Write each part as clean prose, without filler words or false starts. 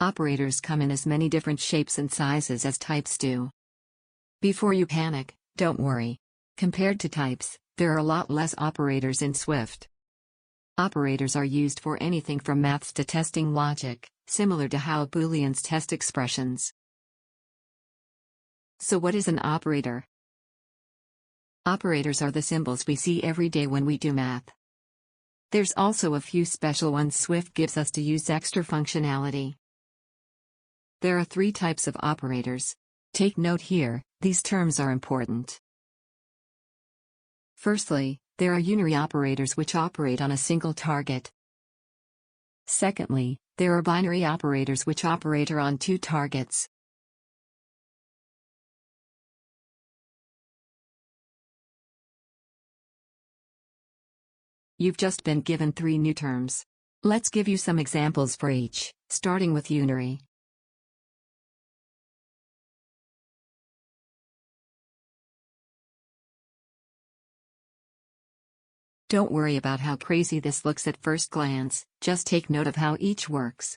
Operators come in as many different shapes and sizes as types do. Before you panic, don't worry. Compared to types, there are a lot less operators in Swift. Operators are used for anything from maths to testing logic, similar to how Booleans test expressions. So what is an operator? Operators are the symbols we see every day when we do math. There's also a few special ones Swift gives us to use extra functionality. There are 3 types of operators. Take note here, these terms are important. Firstly, there are unary operators which operate on a single target. Secondly, there are binary operators which operate on 2 targets. You've just been given 3 new terms. Let's give you some examples for each, starting with unary. Don't worry about how crazy this looks at first glance, just take note of how each works.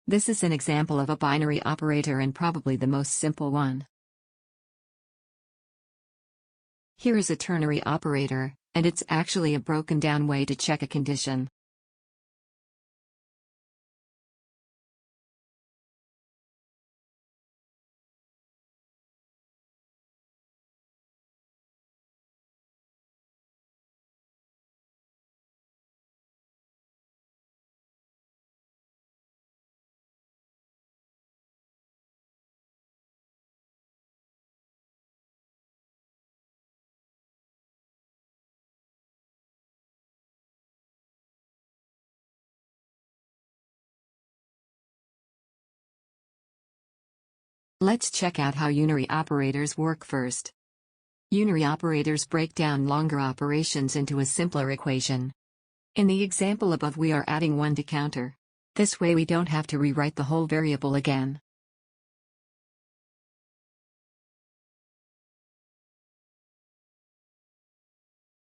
This is an example of a binary operator and probably the most simple one. Here is a ternary operator, and it's actually a broken down way to check a condition. Let's check out how unary operators work first. Unary operators break down longer operations into a simpler equation. In the example above, we are adding 1 to counter. This way we don't have to rewrite the whole variable again.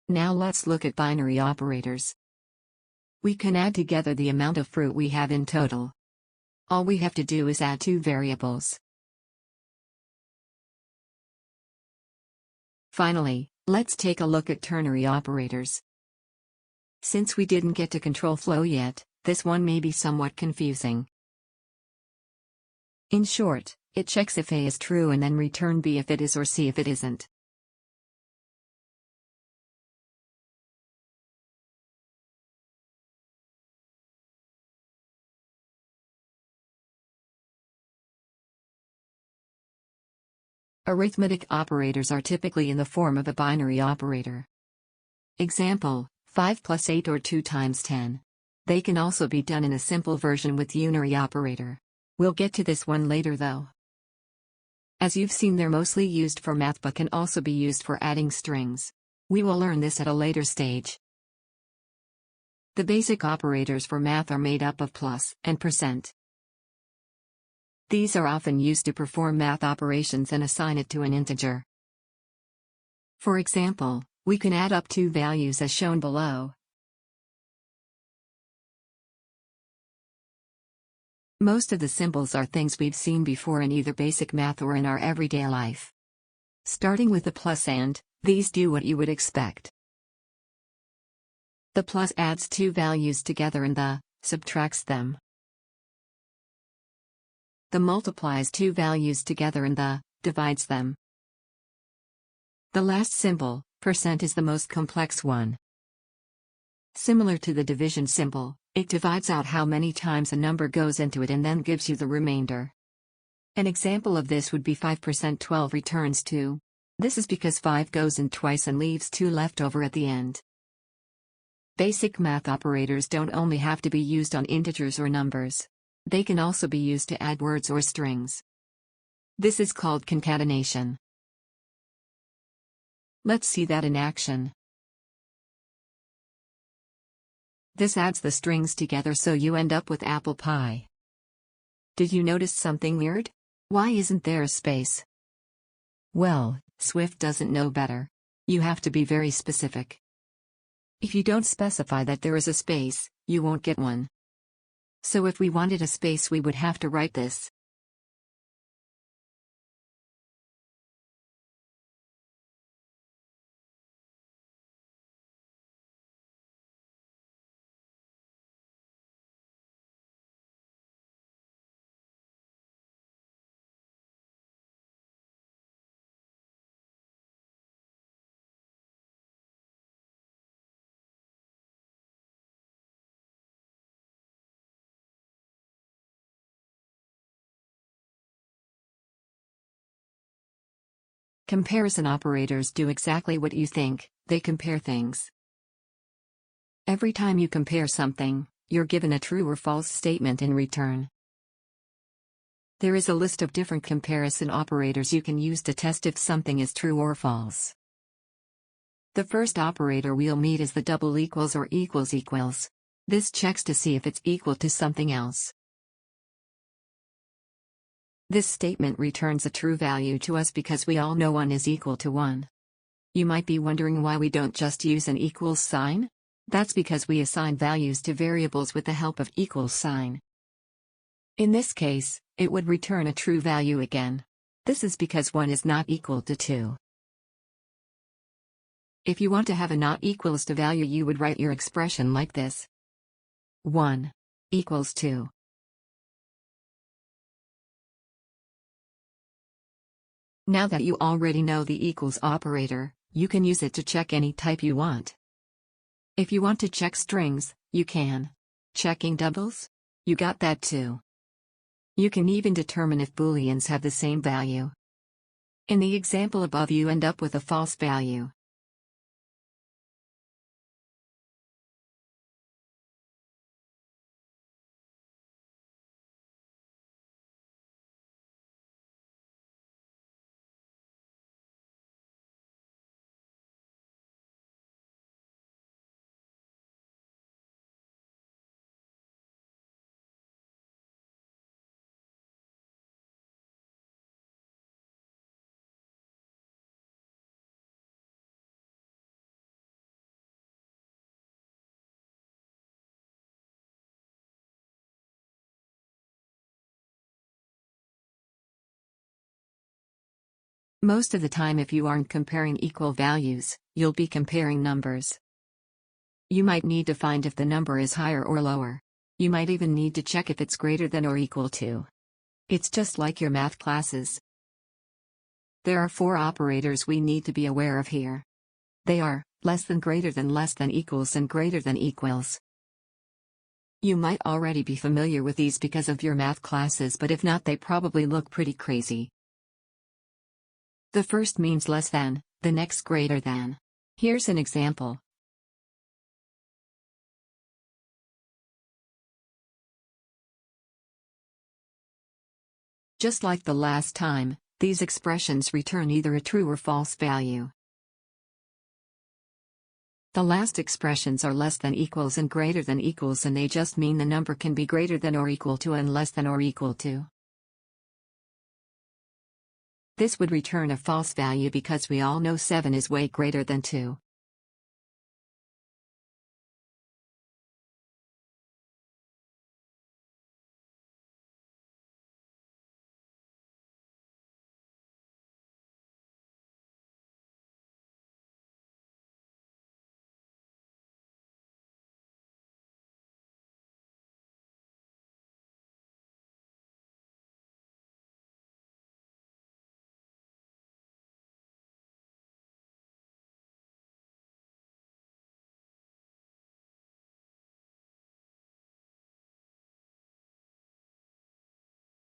Now let's look at binary operators. We can add together the amount of fruit we have in total. All we have to do is add 2 variables. Finally, let's take a look at ternary operators. Since we didn't get to control flow yet, this one may be somewhat confusing. In short, it checks if A is true and then return B if it is or C if it isn't. Arithmetic operators are typically in the form of a binary operator. Example, 5 plus 8 or 2 times 10. They can also be done in a simple version with unary operator. We'll get to this one later though. As you've seen, they're mostly used for math but can also be used for adding strings. We will learn this at a later stage. The basic operators for math are made up of plus and %. These are often used to perform math operations and assign it to an integer. For example, we can add up 2 values as shown below. Most of the symbols are things we've seen before in either basic math or in our everyday life. Starting with the plus and, these do what you would expect. The plus adds 2 values together and the subtracts them. The multiplies 2 values together and the divides them. The last symbol, %, is the most complex one. Similar to the division symbol, it divides out how many times a number goes into it and then gives you the remainder. An example of this would be 5% 12 returns 2. This is because 5 goes in twice and leaves 2 left over at the end. Basic math operators don't only have to be used on integers or numbers. They can also be used to add words or strings. This is called concatenation. Let's see that in action. This adds the strings together so you end up with apple pie. Did you notice something weird? Why isn't there a space? Well, Swift doesn't know better. You have to be very specific. If you don't specify that there is a space, you won't get one. So if we wanted a space, we would have to write this. Comparison operators do exactly what you think, they compare things. Every time you compare something, you're given a true or false statement in return. There is a list of different comparison operators you can use to test if something is true or false. The first operator we'll meet is the double equals or equals equals. This checks to see if it's equal to something else. This statement returns a true value to us because we all know 1 is equal to 1. You might be wondering why we don't just use an equals sign? That's because we assign values to variables with the help of equals sign. In this case, it would return a true value again. This is because 1 is not equal to 2. If you want to have a not equals to value, you would write your expression like this. 1 equals 2. Now that you already know the equals operator, you can use it to check any type you want. If you want to check strings, you can. Checking doubles? You got that too. You can even determine if booleans have the same value. In the example above, you end up with a false value. Most of the time, if you aren't comparing equal values, you'll be comparing numbers. You might need to find if the number is higher or lower. You might even need to check if it's greater than or equal to. It's just like your math classes. There are 4 operators we need to be aware of here. They are less than, equals, and greater than equals. You might already be familiar with these because of your math classes, but if not, they probably look pretty crazy. The first means less than, the next greater than. Here's an example. Just like the last time, these expressions return either a true or false value. The last expressions are less than equals and greater than equals, and they just mean the number can be greater than or equal to and less than or equal to. This would return a false value because we all know 7 is way greater than 2.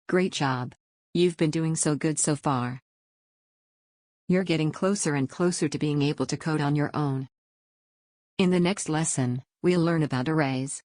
Great job. You've been doing so good so far. You're getting closer and closer to being able to code on your own. In the next lesson, we'll learn about arrays.